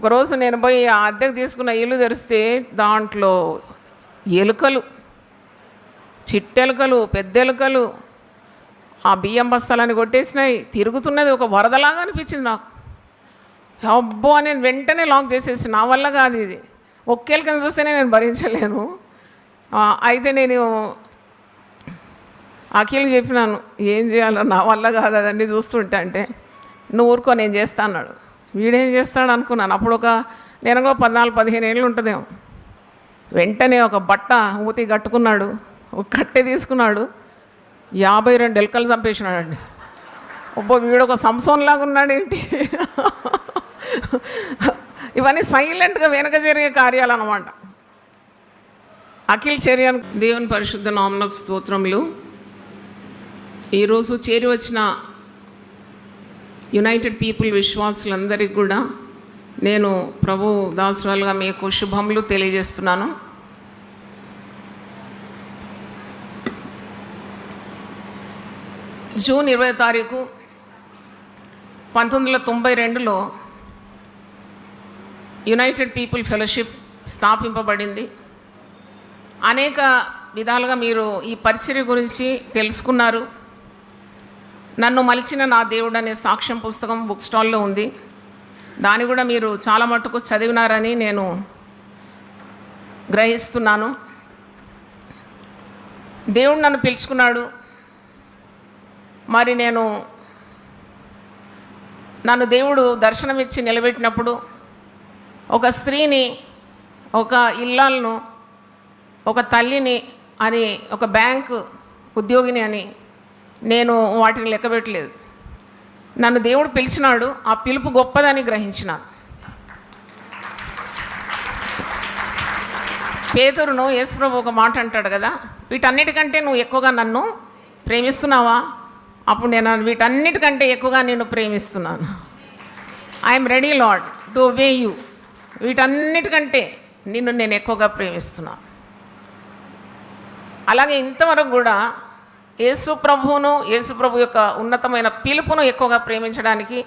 ఒకరోజు నేను పోయి ఆ అద్దెకు తీసుకున్న ఇల్లు తెరిస్తే దాంట్లో ఎలుకలు, చిట్టెలుకలు, పెద్ద ఎలుకలు ఆ బియ్యం బస్తాలని కొట్టేసినాయి. తిరుగుతున్నది ఒక వరదలాగా అనిపించింది నాకు. అబ్బో అని వెంటనే లాక్ చేసేసి, నా వల్ల కాదు ఇది, ఒక్క ఎలుకని చూస్తేనే నేను భరించలేను. అయితే నేను అఖిల్ చెప్పినాను, ఏం చేయాలో నా వల్ల కాదు అదన్నీ చూస్తుంటే. అంటే నువ్వు ఊరుకో నేను చేస్తా అన్నాడు. వీడేం చేస్తాడు అనుకున్నాను. అప్పుడు నేను 14-15 ఏళ్ళు ఉంటుందేమో. వెంటనే ఒక బట్ట ఊతి కట్టుకున్నాడు, ఒక కట్టె తీసుకున్నాడు, 52 ఎలుకలు చంపేసినాడండి. ఒబ్బో వీడొక సంసోన్ లాగా ఉన్నాడు ఏంటి. ఇవన్నీ సైలెంట్గా వెనక జరిగే కార్యాలు అన్నమాట. అఖిల్ చర్య. దేవుని పరిశుద్ధ నామమునకు స్తోత్రములు. ఈరోజు చేరి వచ్చిన యునైటెడ్ పీపుల్ విశ్వాసులందరికీ కూడా నేను ప్రభు దాసురాలుగా మీకు శుభములు తెలియజేస్తున్నాను. జూన్ 20వ తారీఖు 1992లో యునైటెడ్ పీపుల్ ఫెలోషిప్ స్థాపింపబడింది. అనేక విధాలుగా మీరు ఈ పరిచర్య గురించి తెలుసుకున్నారు. నన్ను మలిచిన నా దేవుడు అనే సాక్ష్యం పుస్తకం బుక్ స్టాల్లో ఉంది. దాన్ని కూడా మీరు చాలా మట్టుకు చదివినారని నేను గ్రహిస్తున్నాను. దేవుడు నన్ను పిలుచుకున్నాడు. మరి నన్ను దేవుడు దర్శనమిచ్చి నిలబెట్టినప్పుడు ఒక స్త్రీని, ఒక ఇల్లాలను, ఒక తల్లిని అని, ఒక బ్యాంకు ఉద్యోగిని అని నేను వాటిని లెక్కబెట్టలేదు. నన్ను దేవుడు పిలిచినాడు. ఆ పిలుపు గొప్పదని గ్రహించినాను. పేతురును యేసుప్రభు ఒక మాట అంటాడు కదా, వీటన్నిటికంటే నువ్వు ఎక్కువగా నన్ను ప్రేమిస్తున్నావా? అప్పుడు నేను వీటన్నిటికంటే ఎక్కువగా నిన్ను ప్రేమిస్తున్నాను. I'm ready lord to obey you. వీటన్నిటికంటే నిన్ను నేను ఎక్కువగా ప్రేమిస్తున్నాను. అలాగే ఇంతవరకు కూడా యేసు ప్రభు యొక్క ఉన్నతమైన పిలుపును ఎక్కువగా ప్రేమించడానికి,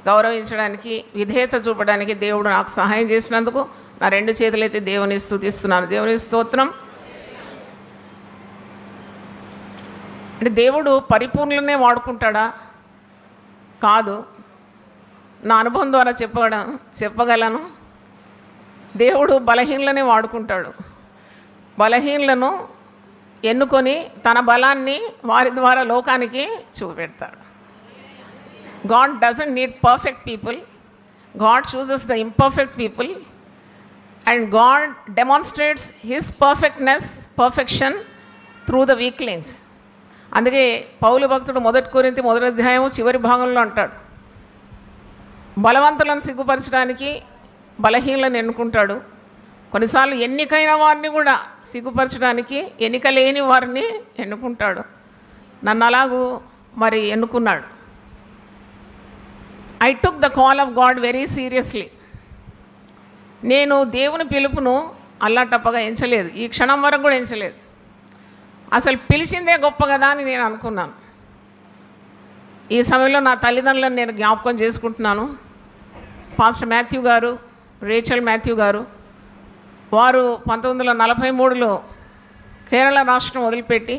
గౌరవించడానికి, విధేయత చూపడానికి దేవుడు నాకు సహాయం చేసినందుకు నా 2 చేతులైతే దేవుని స్తుతిస్తున్నాను. దేవుని స్తోత్రం. అంటే దేవుడు పరిపూర్ణులనే వాడుకుంటాడా? కాదు. నా అనుభవం ద్వారా చెప్పగలను. దేవుడు బలహీనులనే వాడుకుంటాడు. బలహీనులను ఎన్నుకొని తన బలాన్ని వారి ద్వారా లోకానికి చూపెడతాడు. God doesn't need perfect people. God chooses the imperfect people and God demonstrates his perfection through the weaklings. అందుకే పౌలు భక్తుడు 1 కొరింథీ 1వ అధ్యాయం చివరి భాగంలో అంటాడు, బలవంతులను సిగ్గుపరచడానికి బలహీనులను ఎన్నుకుంటాడు. కొన్నిసార్లు ఎన్నికైన వారిని కూడా సిగ్గుపరచడానికి ఎన్నిక లేని వారిని ఎన్నుకుంటాడు. నన్ను అలాగూ మరి ఎన్నుకున్నాడు. I took the call of God very seriously. నేను దేవుని పిలుపును అల్లాటప్పగా ఎంచలేదు. ఈ క్షణం వరకు కూడా ఎంచలేదు. అసలు పిలిచిందే గొప్ప కదా అని నేను అనుకున్నాను. ఈ సమయంలో నా తల్లిదండ్రులను నేను జ్ఞాపకం చేసుకుంటున్నాను. పాస్టర్ మాథ్యూ గారు, రేచల్ మాథ్యూ గారు, వారు 1943లో కేరళ రాష్ట్రం వదిలిపెట్టి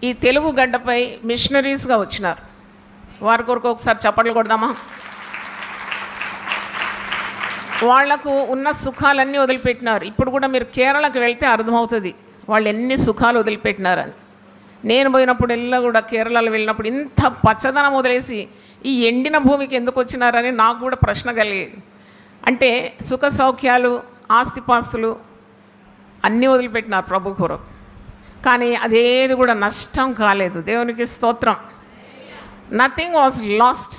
ఈ తెలుగు గడ్డపై మిషనరీస్గా వచ్చినారు. వారి కొరకు ఒకసారి చప్పట్లు కొడదామా? వాళ్లకు ఉన్న సుఖాలన్నీ వదిలిపెట్టినారు. ఇప్పుడు కూడా మీరు కేరళకు వెళ్తే అర్థమవుతుంది వాళ్ళు ఎన్ని సుఖాలు వదిలిపెట్టినారని. నేను పోయినప్పుడు కూడా కేరళలో వెళ్ళినప్పుడు ఇంత పచ్చదనం వదిలేసి ఈ ఎండిన భూమికి ఎందుకు వచ్చినారని నాకు కూడా ప్రశ్న కలిగేది. అంటే సుఖ సౌఖ్యాలు, ఆస్తిపాస్తులు అన్నీ వదిలిపెట్టినారు ప్రభు కొరకు. కానీ అదేది కూడా నష్టం కాలేదు. దేవునికి స్తోత్రం. Nothing was lost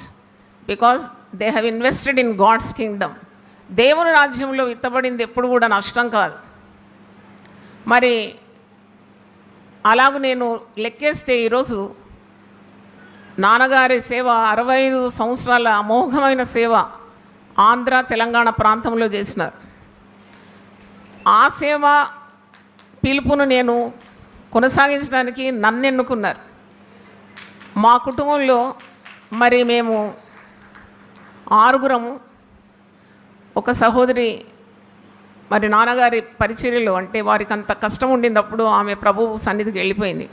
because they have invested in God's kingdom. దేవుని రాజ్యంలో విత్తబడింది ఎప్పుడు కూడా నష్టం కాదు. మరి అలాగూ నేను లెక్కేస్తే ఈరోజు నాన్నగారి సేవ 65 సంవత్సరాల అమోఘమైన సేవ ఆంధ్ర, తెలంగాణ ప్రాంతంలో చేసినారు. ఆ సేవ పిలుపును నేను కొనసాగించడానికి నన్ను ఎన్నుకున్నారు. మా కుటుంబంలో మరి మేము 6 ఒక సహోదరి మరి నాన్నగారి పరిచర్యలో అంటే వారికి అంత కష్టం ఉండినప్పుడు ఆమె ప్రభువు సన్నిధికి వెళ్ళిపోయింది.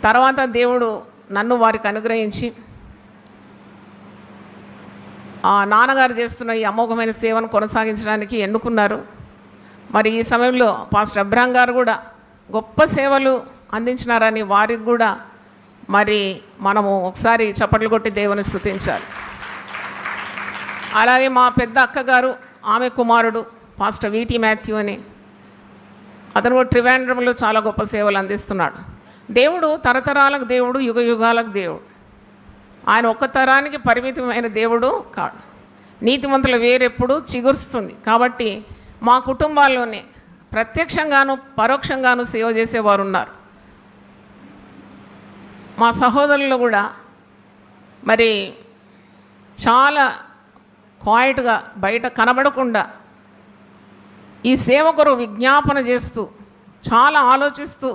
తర్వాత దేవుడు నన్ను వారికి అనుగ్రహించి ఆ నాన్నగారు చేస్తున్న ఈ అమోఘమైన సేవను కొనసాగించడానికి ఎన్నుకున్నారు. మరి ఈ సమయంలో పాస్టర్ అబ్రహాం గారు కూడా గొప్ప సేవలు అందించినారని వారికి కూడా మరి మనము ఒకసారి చప్పట్లు కొట్టి దేవుని స్తుతించాలి. అలాగే మా పెద్ద అక్కగారు, ఆమె కుమారుడు పాస్టర్ వీటీ మాథ్యూ అని, అతను కూడా ట్రివాండ్రంలో చాలా గొప్ప సేవలు అందిస్తున్నాడు. దేవుడు తరతరాలకు దేవుడు, యుగ యుగాలకు దేవుడు. ఆయన ఒక్క తరానికి పరిమితమైన దేవుడు కాదు. నీతిమంతుల వేరెప్పుడు చిగురుస్తుంది. కాబట్టి మా కుటుంబాల్లోనే ప్రత్యక్షంగాను పరోక్షంగాను సేవ చేసేవారు ఉన్నారు. మా సహోదరులు కూడా మరి చాలా క్వైట్గా బయట కనబడకుండా ఈ సేవ కొరకు విజ్ఞాపన చేస్తూ చాలా ఆలోచిస్తూ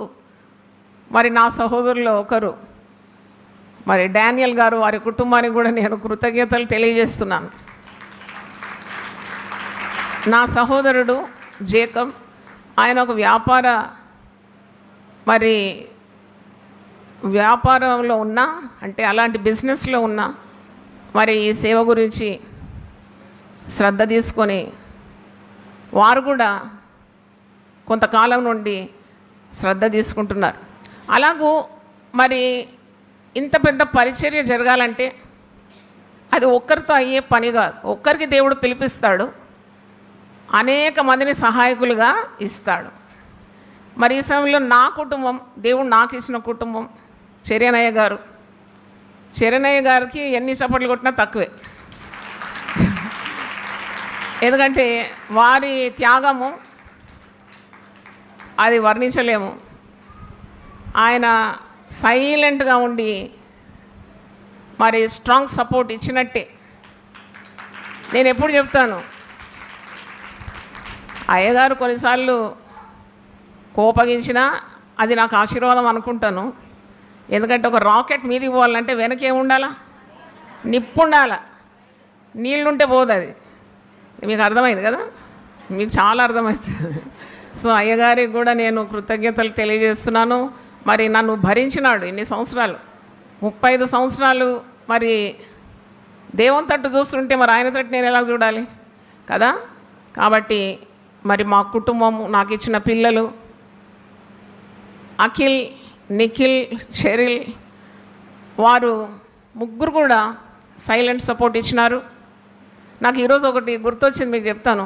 మరి నా సహోదరుల్లో ఒకరు మరి డానియల్ గారు, వారి కుటుంబానికి కూడా నేను కృతజ్ఞతలు తెలియజేస్తున్నాను. నా సహోదరుడు జేకబ్, ఆయన ఒక వ్యాపారంలో ఉన్నా, అంటే అలాంటి బిజినెస్లో ఉన్నా మరి ఈ సేవ గురించి శ్రద్ధ తీసుకొని వారు కూడా కొంతకాలం నుండి శ్రద్ధ తీసుకుంటున్నారు. అలాగూ మరి ఇంత పెద్ద పరిచర్య జరగాలంటే అది ఒక్కరితో అయ్యే పని కాదు. ఒక్కరికి దేవుడు పిలిపిస్తాడు, అనేక మందిని సహాయకులుగా ఇస్తాడు. మరి ఈ సమయంలో నా కుటుంబం, దేవుడు నాకు ఇచ్చిన కుటుంబం, చెర్యనయ్య గారు. చెర్యనయ్య గారికి ఎన్ని చప్పట్లు కొట్టినా తక్కువే. ఎందుకంటే వారి త్యాగము అది వర్ణించలేము. ఆయన సైలెంట్గా ఉండి మరి స్ట్రాంగ్ సపోర్ట్ ఇచ్చినట్టే. నేను ఎప్పుడు చెప్తాను, అయ్యగారు కొన్నిసార్లు కోపగించినా అది నాకు ఆశీర్వాదం అనుకుంటాను. ఎందుకంటే ఒక రాకెట్ మీదికి పోవాలంటే వెనకేం ఉండాలా? నిప్పు ఉండాలా. నీళ్ళుంటే పోదు అది. మీకు అర్థమైంది కదా, మీకు చాలా అర్థమవుతుంది. సో అయ్యగారికి కూడా నేను కృతజ్ఞతలు తెలియజేస్తున్నాను. మరి నన్ను భరించినాడు ఇన్ని సంవత్సరాలు, 35 సంవత్సరాలు. మరి దేవుని తట్టు చూస్తుంటే మరి ఆయన తట్టు నేను ఎలా చూడాలి కదా. కాబట్టి మరి మా కుటుంబం, నాకు ఇచ్చిన పిల్లలు అఖిల్, నిఖిల్, షెరిల్, వారు ముగ్గురు కూడా సైలెంట్ సపోర్ట్ ఇచ్చినారు. నాకు ఈరోజు ఒకటి గుర్తొచ్చింది, మీకు చెప్తాను.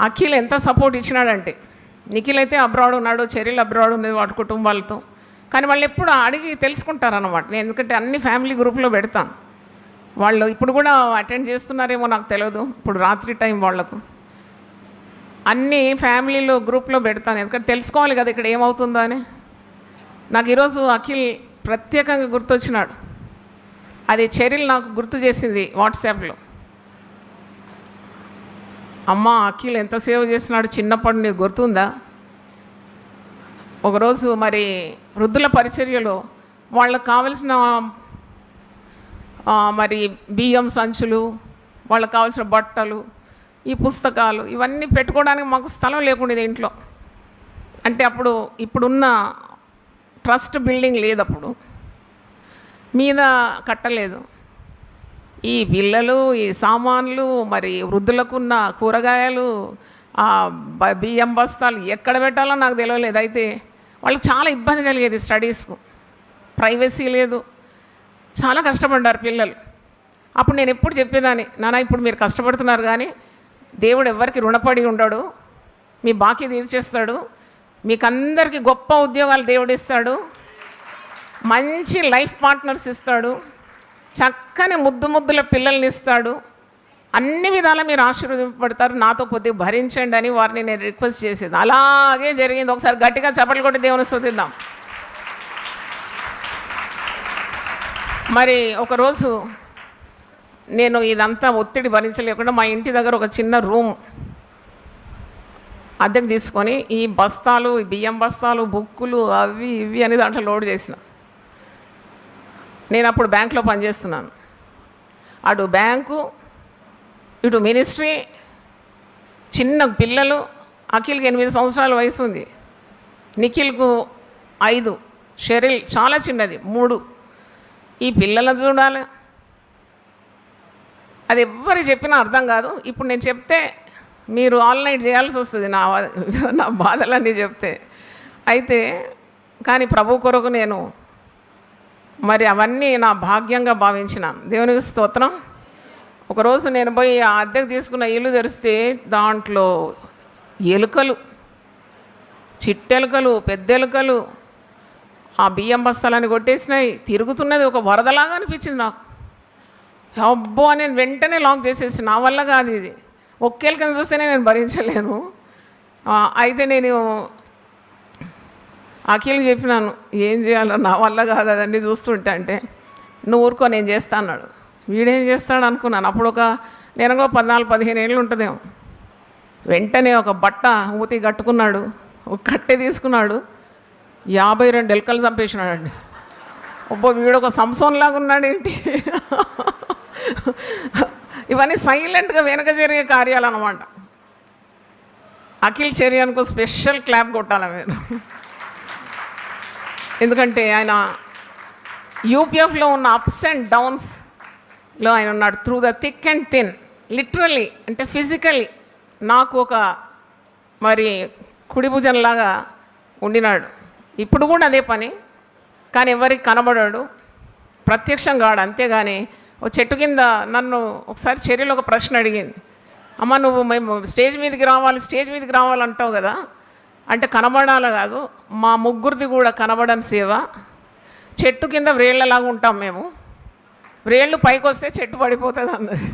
అఖిల్ ఎంత సపోర్ట్ ఇచ్చినాడంటే, నిఖిల్ అయితే అబ్రాడ్ ఉన్నాడు, చెరిల్ అబ్రాడ్ ఉంది వాటి కుటుంబాలతో. కానీ వాళ్ళు ఎప్పుడు అడిగి తెలుసుకుంటారన్నమాట. నేను ఎందుకంటే అన్ని ఫ్యామిలీ గ్రూప్లో పెడతాను. వాళ్ళు ఇప్పుడు కూడా అటెండ్ చేస్తున్నారేమో నాకు తెలియదు, ఇప్పుడు రాత్రి టైం వాళ్లకు అన్ని ఫ్యామిలీలో గ్రూప్లో పెడతాను. ఎందుకంటే తెలుసుకోవాలి కదా ఇక్కడ ఏమవుతుందో అని. నాకు ఈరోజు అఖిల్ ప్రత్యేకంగా గుర్తొచ్చినాడు. అది చెరిల్ నాకు గుర్తు చేసింది వాట్సాప్లో. అమ్మ, అఖిల్ ఎంత సేవ చేస్తున్నాడు చిన్నప్పటి నీకు గుర్తుందా? ఒకరోజు మరి వృద్ధుల పరిచర్యలో వాళ్ళకు కావలసిన మరి బియ్యం సంచులు, వాళ్ళకు కావాల్సిన బట్టలు, ఈ పుస్తకాలు ఇవన్నీ పెట్టుకోవడానికి మాకు స్థలం లేకుండేది ఇంట్లో. అంటే ఇప్పుడున్న ట్రస్ట్ బిల్డింగ్ లేదు, అప్పుడు మీద కట్టలేదు. ఈ పిల్లలు, ఈ సామాన్లు, మరి వృద్ధులకున్న కూరగాయలు, బియ్యం బస్తాలు ఎక్కడ పెట్టాలో నాకు తెలియలేదు. అయితే వాళ్ళకి చాలా ఇబ్బంది కలిగేది, స్టడీస్కు ప్రైవసీ లేదు, చాలా కష్టపడ్డారు పిల్లలు. అప్పుడు నేను ఎప్పుడు చెప్పేదాన్ని, నాన్న ఇప్పుడు మీరు కష్టపడుతున్నారు కానీ దేవుడు ఎవరికి రుణపడి ఉండడు, మీ బాకీ తీర్చేస్తాడు, మీకు అందరికీ గొప్ప ఉద్యోగాలు దేవుడు ఇస్తాడు, మంచి లైఫ్ పార్ట్నర్స్ ఇస్తాడు, చక్కని ముద్దుల పిల్లల్ని ఇస్తాడు, అన్ని విధాలా మీరు ఆశీర్వదింపబడతారు, నాతో కొద్దిగా భరించండి అని వారిని నేను రిక్వెస్ట్ చేసేది. అలాగే జరిగింది. ఒకసారి గట్టిగా చప్పట్లు కొట్టి దేవుని స్తుతిద్దాం. మరి ఒకరోజు నేను ఇదంతా ఒత్తిడి భరించలేకుండా మా ఇంటి దగ్గర ఒక చిన్న రూమ్ అద్దెకు తీసుకొని ఈ బస్తాలు, ఈ బియ్యం బస్తాలు, బుక్కులు, అవి ఇవి అని దాంట్లో లోడ్ చేసిన. నేను అప్పుడు బ్యాంకులో పనిచేస్తున్నాను. అటు బ్యాంకు, ఇటు మినిస్ట్రీ, చిన్న పిల్లలు. అఖిల్కి 8 సంవత్సరాల వయసు ఉంది, నిఖిల్కు 5, షెరిల్ చాలా చిన్నది 3. ఈ పిల్లలను చూడాలి. అది ఎవ్వరికి చెప్పినా అర్థం కాదు. ఇప్పుడు నేను చెప్తే మీరు ఆల్ నైట్ చేయాల్సి వస్తుంది నా బాధలన్నీ చెప్తే. అయితే కానీ ప్రభు కొరకు నేను మరి అవన్నీ నా భాగ్యంగా భావించినాను. దేవునికి స్తోత్రం. ఒకరోజు నేను పోయి ఆ అద్దెకు తీసుకున్న ఇల్లు తెరిస్తే దాంట్లో ఎలుకలు, చిట్టెలుకలు, పెద్దెలుకలు ఆ బియ్యం బస్తాలని కొట్టేసినాయి. తిరుగుతున్నది ఒక వరదలాగా అనిపించింది నాకు. అబ్బో అని నేను వెంటనే లాక్ చేసేసి, నా వల్ల కాదు ఇది, ఒక్క ఎలుకని చూస్తేనే నేను భరించలేను. అయితే నేను అఖిల్కి చెప్పినాను, ఏం చేయాలో నా వల్ల కాదు అదన్నీ చూస్తుంటే. అంటే నువ్వు ఊరుకో నేను చేస్తా అన్నాడు. వీడేం చేస్తాడు అనుకున్నాను. అప్పుడు నేను కూడా 14-15 ఏళ్ళు ఉంటుందేమో. వెంటనే ఒక బట్ట మూతి కట్టుకున్నాడు, ఒక కట్టె తీసుకున్నాడు, 52 ఎలుకలు చంపేసినాడండి. ఒబ్బో వీడొక సంసోన్ లాగా ఉన్నాడు ఏంటి. ఇవన్నీ సైలెంట్గా వెనక జరిగే కార్యాలు అన్నమాట. అఖిల్ చర్యన్కు స్పెషల్ క్లాప్ కొట్టాలి మీరు. ఎందుకంటే ఆయన యూపీఎఫ్లో ఉన్న అప్స్ అండ్ డౌన్స్లో ఆయన ఉన్నాడు. Through the thick and thin, literally అంటే ఫిజికలీ నాకు ఒక మరి కుడి భుజంలాగా ఉండినాడు. ఇప్పుడు కూడా అదే పని, కానీ ఎవరికి కనబడాడు, ప్రత్యక్షం కాడు. అంతేగాని ఓ చెట్టు కింద నన్ను ఒకసారి చర్యలో ఒక ప్రశ్న అడిగింది, అమ్మ నువ్వు మేము స్టేజ్ మీదకి రావాలంటావు కదా, అంటే కనబడాలి కాదు, మా ముగ్గురిది కూడా కనబడని సేవ. చెట్టు కింద వ్రేళ్లలాగా ఉంటాం మేము, వ్రేళ్ళు పైకి వస్తే చెట్టు పడిపోతుంది అన్నది.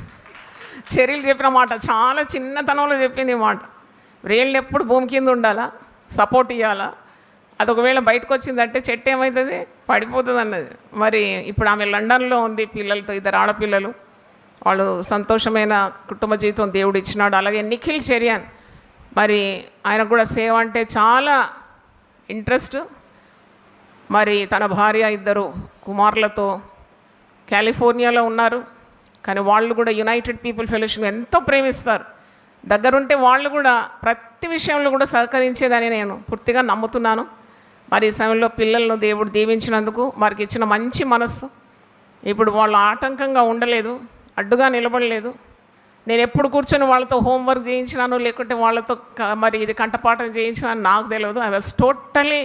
చర్యలు చెప్పిన మాట చాలా చిన్నతనంలో చెప్పింది ఈ మాట. వ్రేళ్ళు ఎప్పుడు భూమి కింద ఉండాలా, సపోర్ట్ ఇవ్వాలా. అది ఒకవేళ బయటకు వచ్చిందంటే చెట్టు ఏమవుతుంది, పడిపోతుంది అన్నది. మరి ఇప్పుడు ఆమె లండన్లో ఉంది పిల్లలతో, 2 ఆడపిల్లలు. వాళ్ళు సంతోషమైన కుటుంబ జీవితం దేవుడు ఇచ్చినాడు. అలాగే నిఖిల్ చర్యన్, మరి ఆయనకు కూడా సేవ అంటే చాలా ఇంట్రెస్ట్. మరి తన భార్య 2 కుమారులతో కాలిఫోర్నియాలో ఉన్నారు. కానీ వాళ్ళు కూడా యునైటెడ్ పీపుల్ ఫెలోషిప్ ఎంతో ప్రేమిస్తారు. దగ్గరుంటే వాళ్ళు కూడా ప్రతి విషయంలో కూడా సహకరించేదని నేను పూర్తిగా నమ్ముతున్నాను. మరి ఈ సమయంలో పిల్లలను దేవుడు దీవించినందుకు వారికి ఇచ్చిన మంచి మనస్సు. ఇప్పుడు వాళ్ళు ఆటంకంగా ఉండలేదు, అడ్డుగా నిలబడలేదు. నేను ఎప్పుడు కూర్చొని వాళ్ళతో హోంవర్క్ చేయించినాను, లేకుంటే వాళ్ళతో మరి ఇది కంఠపాఠం చేయించినాను నాకు తెలియదు. I was totally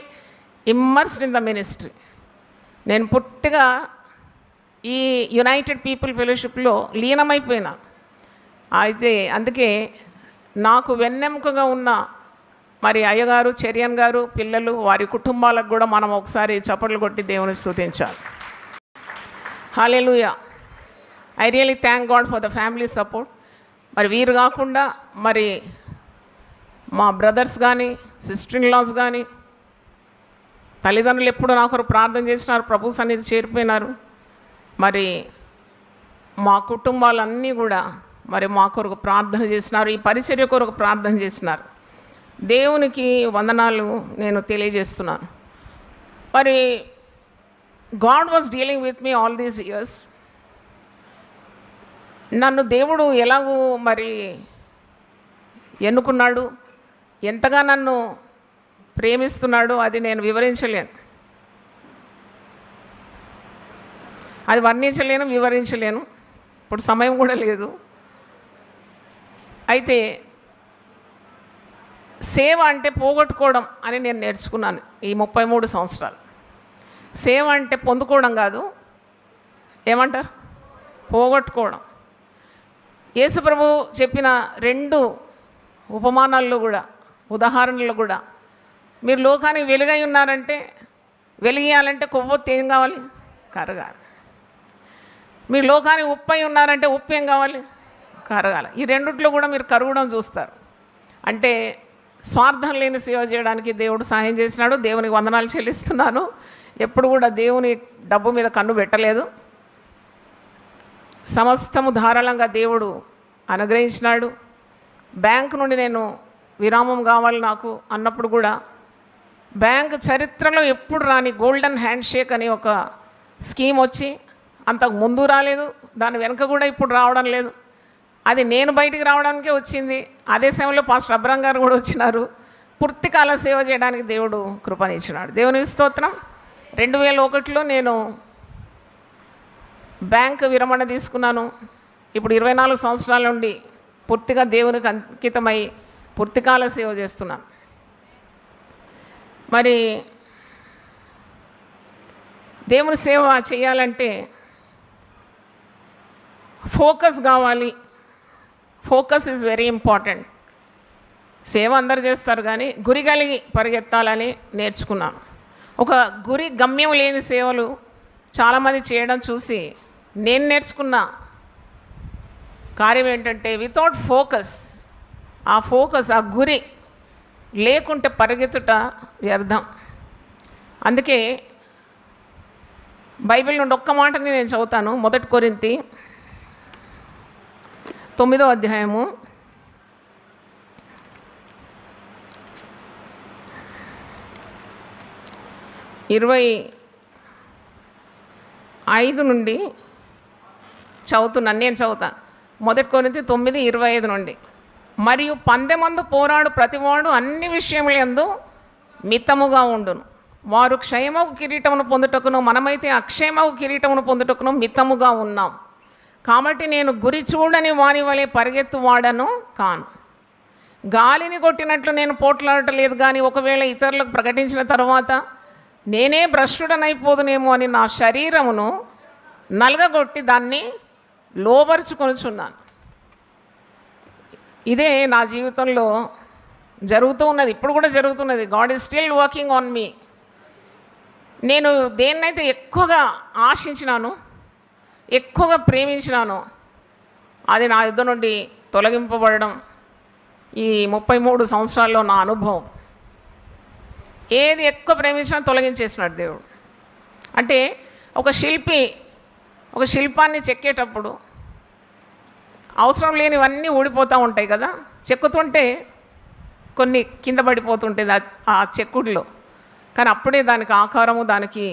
immersed in the ministry. నేను పూర్తిగా ఈ యునైటెడ్ పీపుల్ ఫెలోషిప్లో లీనమైపోయినా. అయితే అందుకే నాకు వెన్నెముకగా ఉన్న మరి అయ్యగారు, చర్యన్ గారు, పిల్లలు, వారి కుటుంబాలకు కూడా మనం ఒకసారి చప్పట్లు కొట్టి దేవుని స్తుతించాలి. Hallelujah. I really thank God for the family support. మరి వీరు కాకుండా మరి మా బ్రదర్స్ కానీ, సిస్టర్ ఇన్ లాస్ కానీ, తల్లిదండ్రులు ఎప్పుడు నా కొరకు ప్రార్థన చేసినారు, ప్రభు సన్నిధి చేరిపోయినారు. మరి మా కుటుంబాలన్నీ కూడా మరి మా కొరకు ప్రార్థన చేసినారు, ఈ పరిచర్య కొరకు ప్రార్థన చేసినారు. దేవునికి వందనాలు నేను తెలియజేస్తున్నాను. మరి God was dealing with me all these years. నన్ను దేవుడు ఎలాగూ మరి ఎన్నుకున్నాడు, ఎంతగా నన్ను ప్రేమిస్తున్నాడు అది నేను వివరించలేను, అది వర్ణించలేను, వివరించలేను. ఇప్పుడు సమయం కూడా లేదు. అయితే సేవ అంటే పోగొట్టుకోవడం అని నేను నేర్చుకున్నాను ఈ 33 సంవత్సరాలు. సేవ అంటే పొందుకోవడం కాదు, ఏమంటారు, పోగొట్టుకోవడం. యేసు ప్రభు చెప్పిన 2 ఉపమానాల్లో కూడా, ఉదాహరణలు కూడా, మీరు లోకానికి వెలుగై ఉన్నారంటే, వెలిగియాలంటే కొవ్వొత్తి ఏం కావాలి, కరగాలి. మీరు లోకానికి ఉప్పై ఉన్నారంటే ఉప్పు ఏం కావాలి, కరగాలి. ఈ రెండిట్లో కూడా మీరు కరగడం చూస్తారు. అంటే స్వార్థం లేని సేవ చేయడానికి దేవుడు సహాయం చేసినాడు. దేవునికి వందనాలు చెల్లిస్తున్నాను. ఎప్పుడు కూడా దేవుని డబ్బు మీద కన్ను పెట్టలేదు. సమస్తము ధారాళంగా దేవుడు అనుగ్రహించినాడు. బ్యాంకు నుండి నేను విరామం కావాలి నాకు అన్నప్పుడు కూడా, బ్యాంక్ చరిత్రలో ఎప్పుడు రాని గోల్డెన్ హ్యాండ్ షేక్ అని ఒక స్కీమ్ వచ్చి అంతకు ముందు రాలేదు, దాని వెనుక కూడా ఇప్పుడు రావడం లేదు. అది నేను బయటికి రావడానికే వచ్చింది. అదే సమయంలో పాస్టర్ అబ్రహం గారు కూడా వచ్చినారు. పూర్తికాల సేవ చేయడానికి దేవుడు కృపనిచ్చినాడు. దేవునికి స్తోత్రం. 2001లో నేను బ్యాంక్ విరమణ తీసుకున్నాను. ఇప్పుడు 24 సంవత్సరాల నుండి పూర్తిగా దేవునికి అంకితమై పూర్తికాల సేవ చేస్తున్నాను. మరి దేవుని సేవ చేయాలంటే ఫోకస్ కావాలి. Focus is very important. సేవ అందరు చేస్తారు కానీ గురి కలిగి పరిగెత్తాలని నేర్చుకున్నాను. ఒక గురి గమ్యం లేని సేవలు చాలామంది చేయడం చూసి నేను నేర్చుకున్న కార్యం ఏంటంటే వితౌట్ ఫోకస్, ఆ గురి లేకుంటే పరిగెత్తుట వ్యర్థం. అందుకే బైబిల్ నుండి ఒక్క మాటని నేను చదువుతాను. 1 కొరింథీ 9వ అధ్యాయము 25 నుండి చదువుతున్నాను. నేను చదువుతాను. 1 కొరింథీ 9:25 నుండి. మరియు పందెమందు పోరాడు ప్రతివాడు అన్ని విషయములందు మితముగా ఉండును. వారు క్షయమగు కిరీటమును పొందుటకును మనమైతే అక్షయమగు కిరీటమును పొందుటకును మితముగా ఉన్నాం. కాబట్టి నేను గురి చూడని వాని వలె పరిగెత్తువాడను కాను. గాలిని కొట్టినట్లు నేను పోట్లాడటం లేదు, కానీ ఒకవేళ ఇతరులకు ప్రకటించిన తర్వాత నేనే భ్రష్టుడనైపోదునేమో అని నా శరీరమును నలగగొట్టి దాన్ని లోబరుచుకొనుచున్నాను. ఇదే నా జీవితంలో జరుగుతూ ఉన్నది, ఇప్పుడు కూడా జరుగుతున్నది. God is still working on me. నేను దేన్నైతే ఎక్కువగా ఆశించినాను, ఎక్కువగా ప్రేమించినాను, అది నా యుద్ధ నుండి తొలగింపబడడం ఈ 33 సంవత్సరాల్లో నా అనుభవం. ఏది ఎక్కువ ప్రేమించినా తొలగించేసినాడు దేవుడు. అంటే ఒక శిల్పాన్ని చెక్కేటప్పుడు అవసరం లేనివన్నీ ఊడిపోతూ ఉంటాయి కదా. చెక్కుతుంటే కొన్ని కింద పడిపోతుంటుంది ఆ చెక్కుడులో, కానీ అప్పుడే దానికి ఆకారము, దానికి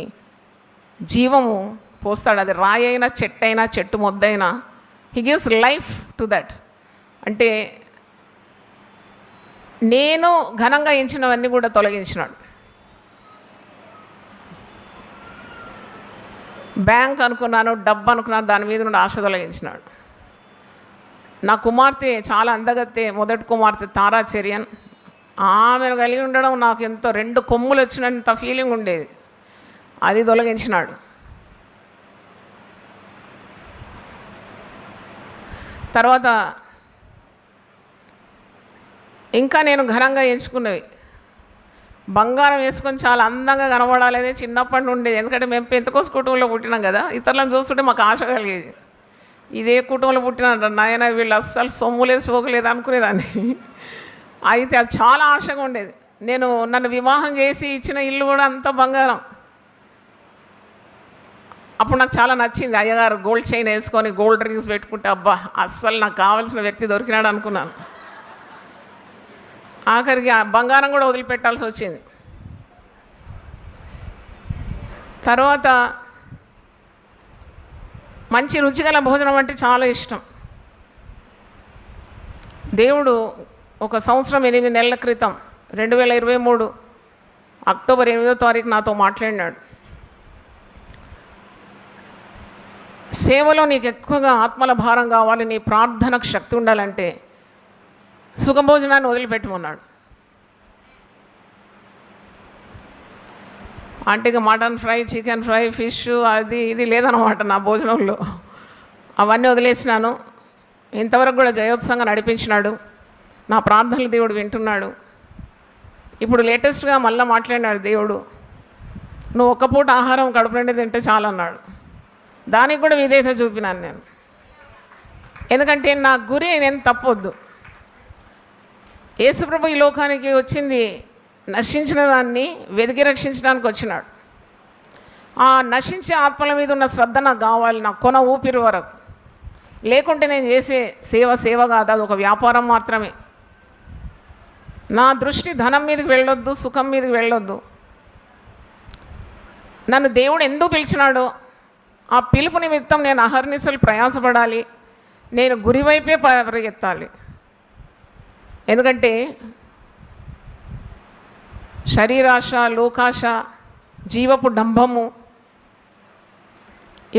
జీవము పోస్తాడు. అది రాయి అయినా, చెట్టు అయినా, చెట్టు మొద్దైనా, he gives life to that. అంటే నేను ఘనంగా ఎంచినవన్నీ కూడా తొలగించినాడు. బ్యాంక్ అనుకున్నాను, డబ్బు అనుకున్నాను, దాని మీద నుండి ఆశ తొలగించినాడు. నా కుమార్తె చాలా అందగత్తే, మొదటి కుమార్తె తారా చెరియన్. ఆమెను కలిగి ఉండడం నాకు ఎంతో 2 కొమ్ములు వచ్చినంత ఫీలింగ్ ఉండేది, అది తొలగించినాడు. తర్వాత ఇంకా నేను ఘనంగా ఎంచుకున్నవి బంగారం వేసుకొని చాలా అందంగా కనబడాలని చిన్నప్పటి నుండి. ఎందుకంటే మేము పెంతకోస్ కుటుంబంలో పుట్టినాం కదా, ఇతరులను చూస్తుంటే మాకు ఆశ కలిగేది. ఇదే కుటుంబంలో పుట్టినాడు నాయన, వీళ్ళు అస్సలు సొమ్ములేదు సోకలేదు అనుకునేదాన్ని. అయితే అది చాలా ఆశగా ఉండేది. నన్ను వివాహం చేసి ఇచ్చిన ఇల్లు కూడా అంత బంగారం. అప్పుడు నాకు చాలా నచ్చింది. అయ్యగారు గోల్డ్ చైన్ వేసుకొని గోల్డ్ రింగ్స్ పెట్టుకుంటే అబ్బా, అస్సలు నాకు కావాల్సిన వ్యక్తి దొరికినాడు అనుకున్నాను. ఆఖరికి ఆ బంగారం కూడా వదిలిపెట్టాల్సి వచ్చింది. తర్వాత మంచి రుచిగల భోజనం అంటే చాలా ఇష్టం. దేవుడు 1 సంవత్సరం 8 నెలల క్రితం 2023 అక్టోబర్ 8వ తారీఖు నాతో మాట్లాడినాడు. సేవలో నీకు ఎక్కువగా ఆత్మల భారం కావాలి, నీ ప్రార్థనకు శక్తి ఉండాలంటే సుఖభోజనాన్ని వదిలిపెట్టమన్నాడు. అంటే ఇక mutton fry, chicken fry, fish అది ఇది లేదన్నమాట నా భోజనంలో. అవన్నీ వదిలేసినాను. ఇంతవరకు కూడా జయోత్సంగా నడిపించినాడు. నా ప్రార్థనలు దేవుడు వింటున్నాడు. ఇప్పుడు లేటెస్ట్గా మళ్ళీ మాట్లాడినాడు దేవుడు, నువ్వు 1 పూట ఆహారం కడుపు నిండి తింటే చాలన్నాడు. దానికి కూడా విధేయత చూపినాను నేను. ఎందుకంటే నా గురి నేను తప్పొద్దు. యేసుప్రభు ఈ లోకానికి వచ్చింది నశించిన దాన్ని వెతికి రక్షించడానికి వచ్చినాడు. ఆ నశించే ఆత్మల మీద ఉన్న శ్రద్ధ నాకు కావాలి, నా కొన ఊపిరి వరకు. లేకుంటే నేను చేసే సేవ కాదు, అది ఒక వ్యాపారం మాత్రమే. నా దృష్టి ధనం మీదకి వెళ్ళొద్దు, సుఖం మీదకి వెళ్ళొద్దు. నన్ను దేవుడు ఎందుకు పిలిచినాడో ఆ పిలుపు నిమిత్తం నేను అహర్నిశలు ప్రయాసపడాలి. నేను గురి వైపే పరిగెత్తాలి. ఎందుకంటే శరీరాశ, లోకాశ, జీవపు డంభము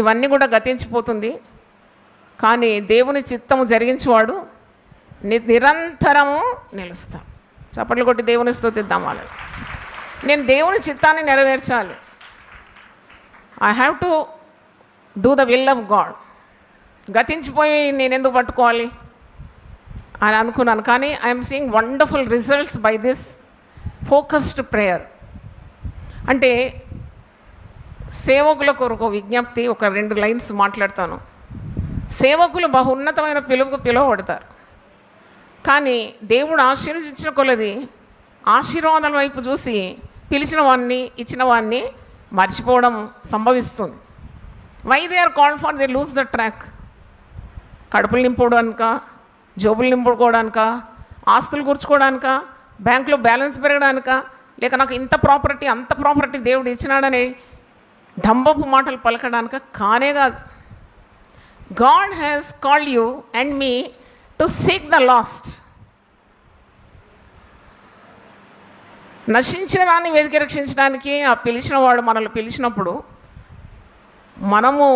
ఇవన్నీ కూడా గతించిపోతుంది. కానీ దేవుని చిత్తము జరిగించేవాడు నిరంతరము నిలుస్తాడు. చప్పట్లు కొట్టి దేవుని స్తుతిద్దాం. వాళ్ళు నేను దేవుని చిత్తాన్ని నెరవేర్చాలి. I have to do the will of God. గతించిపోయి నేను ఎందుకు పట్టుకోవాలి అని అనుకున్నాను. కానీ I'm seeing wonderful results by this focused prayer. అంటే సేవకుల కొరకు విజ్ఞప్తి, ఒక 2 లైన్స్ మాట్లాడతాను. సేవకులు బహున్నతమైన పిలువబడతారు. కానీ దేవుడు ఆశీర్వదించిన కొలది ఆశీర్వాదాల వైపు చూసి పిలిచిన వాడిని, ఇచ్చిన వాడిని మర్చిపోవడం సంభవిస్తుంది. Why they are called for they lose the track. కడుపులు నింపుకోవడానిక, జోబులు నింపుకోవడానిక, ఆస్తులు కూర్చుకోవడానిక, బ్యాంకులో బ్యాలెన్స్ పెరగడానిక, లేక నాకు ఇంత ప్రాపర్టీ అంత ప్రాపర్టీ దేవుడు ఇచ్చినాడని డంబపు మాటలు పలకడానిక కానే కాదు. God has called you and me to seek the last. నశించిన దాన్ని వెతికి రక్షించడానికి ఆ పిలిచిన వాడు మనల్ని పిలిచినప్పుడు మనము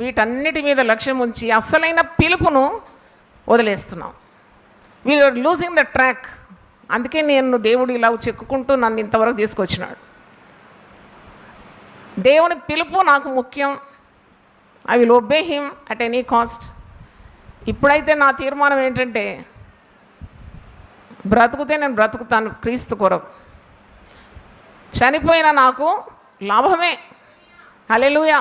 వీటన్నిటి మీద లక్ష్యం ఉంచి అసలైన పిలుపును వదిలేస్తున్నాం. We're losing the track. అందుకే నేను దేవుడు ఇలా చెక్కుకుంటూ నన్ను ఇంతవరకు తీసుకొచ్చినాడు. దేవుని పిలుపు నాకు ముఖ్యం. I will obey him at any cost. ఇప్పుడైతే నా తీర్మానం ఏంటంటే బ్రతుకుతే నేను బ్రతుకుతాను క్రీస్తు కొరకు. చనిపోయినా నాకు లాభమే. హల్లెలూయా.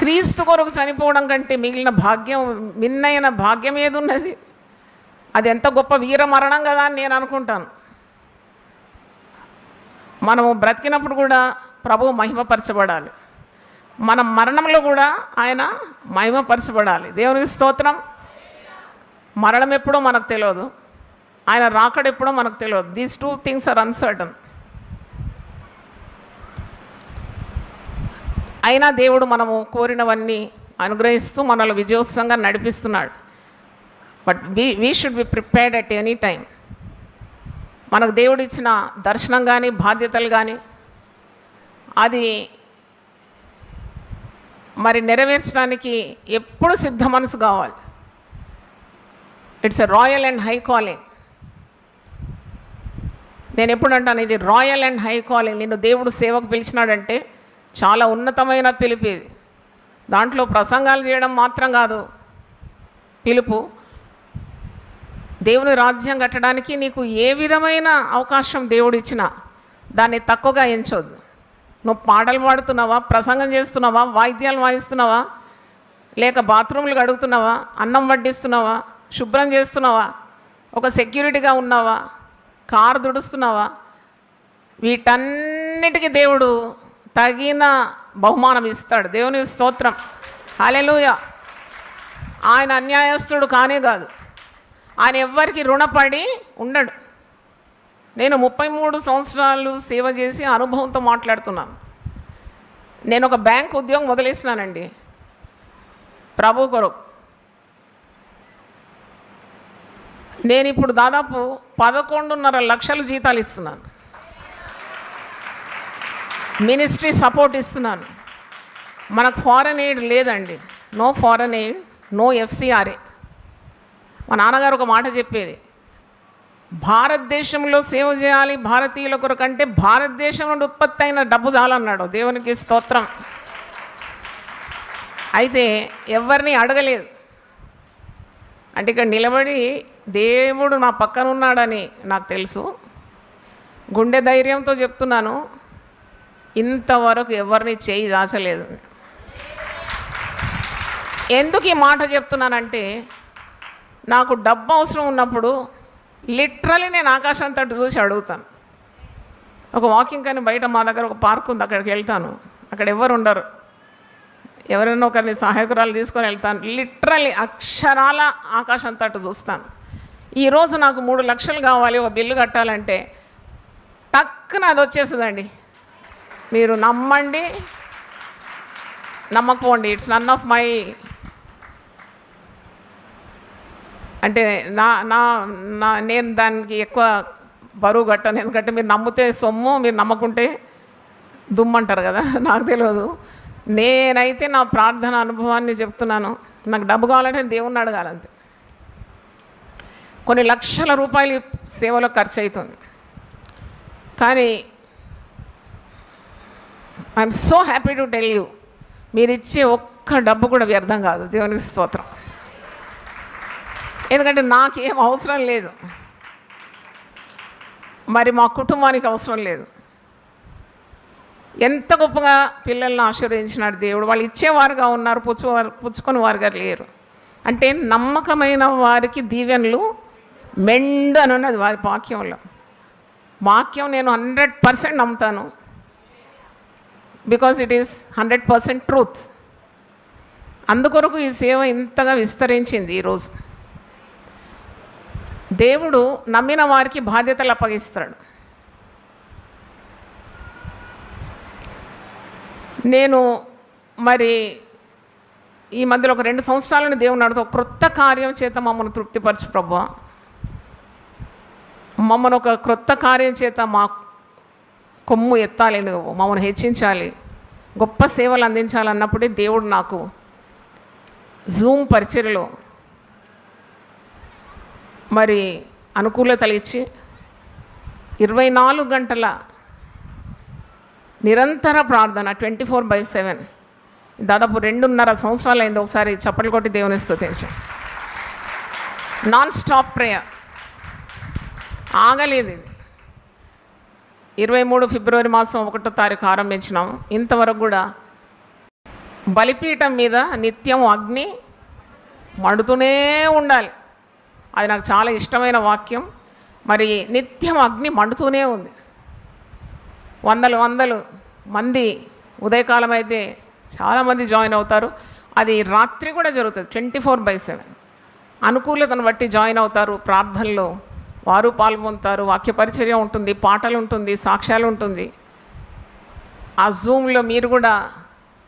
క్రీస్తు కొరకు చనిపోవడం కంటే మిగిలిన భాగ్యం, మిన్నైన భాగ్యం ఏది ఉన్నది? అది ఎంత గొప్ప వీర మరణం కదా అని నేను అనుకుంటాను. మనము బ్రతికినప్పుడు కూడా ప్రభువు మహిమపరచబడాలి. మన మరణంలో కూడా ఆయన మహిమపరచబడాలి. దేవునికి స్తోత్రం. మరణం ఎప్పుడో మనకు తెలియదు, ఆయన రాకడ ఎప్పుడో మనకు తెలియదు. These 2 things are uncertain. అయినా దేవుడు మనము కోరినవన్నీ అనుగ్రహిస్తూ మనల్ని విజయోత్సవంగా నడిపిస్తున్నాడు. But we should be prepared at any time. మనకు దేవుడు ఇచ్చిన దర్శనం కానీ బాధ్యతలు కానీ అది మరి నెరవేర్చడానికి ఎప్పుడు సిద్ధ మనసు కావాలి. It's a royal and high calling. నేను ఎప్పుడు అంటాను, ఇది రాయల్ అండ్ హై కాలింగ్. నిన్ను దేవుడు సేవకు పిలిచినాడంటే చాలా ఉన్నతమైన పిలుపు ఇది. దాంట్లో ప్రసంగాలు చేయడం మాత్రం కాదు పిలుపు. దేవుని రాజ్యం కట్టడానికి నీకు ఏ విధమైన అవకాశం దేవుడు ఇచ్చినా దాన్ని తక్కువగా ఎంచొద్దు. నువ్వు పాటలు పాడుతున్నావా, ప్రసంగం చేస్తున్నావా, వాయిద్యాలు వాయిస్తున్నావా, లేక బాత్రూమ్లు కడుగుతున్నావా, అన్నం వడ్డిస్తున్నావా, శుభ్రం చేస్తున్నావా, ఒక సెక్యూరిటీగా ఉన్నావా, కారు దుడుస్తున్నావా, వీటన్నిటికీ దేవుడు తగిన బహుమానం ఇస్తాడు. దేవుని స్తోత్రం. హల్లెలూయా. ఆయన అన్యాయస్తుడు కానే కాదు. ఆయన ఎవ్వరికి రుణపడి ఉండడు. నేను 33 సంవత్సరాలు సేవ చేసి అనుభవంతో మాట్లాడుతున్నాను. నేను ఒక బ్యాంక్ ఉద్యోగం వదిలేసినానండి ప్రభు కొరకు. నేను ఇప్పుడు దాదాపు 11.5 లక్షల జీతాలు ఇస్తున్నాను. మినిస్ట్రీ సపోర్ట్ ఇస్తున్నాను. మనకు ఫారెన్ ఎయిడ్ లేదండి. No foreign aid, no FCRA. మా నాన్నగారు ఒక మాట చెప్పేది, భారతదేశంలో సేవ చేయాలి భారతీయుల కొరకంటే భారతదేశం నుండి ఉత్పత్తి అయిన డబ్బు చాలన్నాడు. దేవునికి స్తోత్రం. అయితే ఎవరిని అడగలేదు. అంటే ఇక్కడ నిలబడి దేవుడు నా పక్కన ఉన్నాడని నాకు తెలుసు. గుండె ధైర్యంతో చెప్తున్నాను, ఇంతవరకు ఎవరిని చేయి దాచలేదు. ఎందుకు ఈ మాట చెప్తున్నానంటే, నాకు డబ్బు అవసరం ఉన్నప్పుడు లిటరలీ నేను ఆకాశం తట్టు చూసి అడుగుతాను. ఒక వాకింగ్ కానీ బయట మా దగ్గర ఒక పార్క్ ఉంది, అక్కడికి వెళ్తాను. అక్కడ ఎవరు ఉండరు, ఎవరైనా ఒకరిని సహాయకురాలు తీసుకొని వెళ్తాను. లిటరలీ అక్షరాల ఆకాశం తట్టు చూస్తాను. ఈరోజు నాకు 3 లక్షలు కావాలి, ఒక బిల్లు కట్టాలంటే టక్కున అది వచ్చేస్తుందండి. మీరు నమ్మండి నమ్మకపోండి, ఇట్స్ నన్ ఆఫ్ మై, అంటే నా నా నా నేను దానికి ఎక్కువ బరువు కట్టను. ఎందుకంటే మీరు నమ్మితే సొమ్ము, మీరు నమ్మకుంటే దుమ్మంటారు కదా, నాకు తెలియదు. నేనైతే నా ప్రార్థన అనుభవాన్ని చెప్తున్నాను. నాకు డబ్బు కావాలంటే దేవుణ్ణి అడగాలంతే. కొన్ని లక్షల రూపాయలు సేవలో ఖర్చు అవుతుంది, కానీ I'm so happy to tell you, మీరు ఇచ్చే ఒక్క డబ్బు కూడా వ్యర్థం కాదు. దేవునికి స్తోత్రం. ఎందుకంటే నాకేం అవసరం లేదు, మరి మా కుటుంబానికి అవసరం లేదు. ఎంత గొప్పగా పిల్లల్ని ఆశీర్వదించినాడు దేవుడు. వాళ్ళు ఇచ్చేవారుగా ఉన్నారు, పుచ్చుకొని వారుగా లేరు. అంటే నమ్మకమైన వారికి దీవెనలు మెండు అని ఉన్నది వారి వాక్యంలో. వాక్యం నేను 100% నమ్ముతాను, బికాజ్ ఇట్ ఈస్ 100% ట్రూత్. అందుకొరకు ఈ సేవ ఇంతగా విస్తరించింది. ఈరోజు దేవుడు నమ్మిన వారికి బాధ్యతలు అప్పగిస్తాడు. నేను మరి ఈ మధ్యలో ఒక 2 సంవత్సరాలను దేవుని అడుగుతూ, క్రొత్త కార్యం చేత మమ్మల్ని తృప్తిపరచు ప్రభువా, మమ్మల్ని ఒక క్రొత్త కార్యం చేత మా కొమ్ము ఎత్తాలి, నువ్వు మమ్మల్ని హెచ్చించాలి, గొప్ప సేవలు అందించాలన్నప్పుడే దేవుడు నాకు జూమ్ పరిచర్యలో మరి అనుకూలతలు ఇచ్చి 24 గంటల నిరంతర ప్రార్థన 24/7 దాదాపు 2.5 సంవత్సరాలు అయింది. ఒకసారి చప్పట్లు కొట్టి దేవుని స్తుతించు. నాన్ స్టాప్ ప్రేయర్, ఆగలేదు. ఇది 23 ఫిబ్రవరి మాసం 1వ తారీఖు ఆరంభించినాం. ఇంతవరకు కూడా బలిపీఠం మీద నిత్యం అగ్ని మండుతూనే ఉండాలి. అది నాకు చాలా ఇష్టమైన వాక్యం. మరి నిత్యం అగ్ని మండుతూనే ఉంది. వందలు మంది ఉదయకాలం అయితే చాలామంది జాయిన్ అవుతారు. అది రాత్రి కూడా జరుగుతుంది, 24/7. అనుకూలతను బట్టి జాయిన్ అవుతారు. ప్రార్థనలో వారు పాల్గొంటారు. వాక్య పరిచర్య ఉంటుంది, పాటలు ఉంటుంది, సాక్ష్యాలు ఉంటుంది. ఆ జూమ్లో మీరు కూడా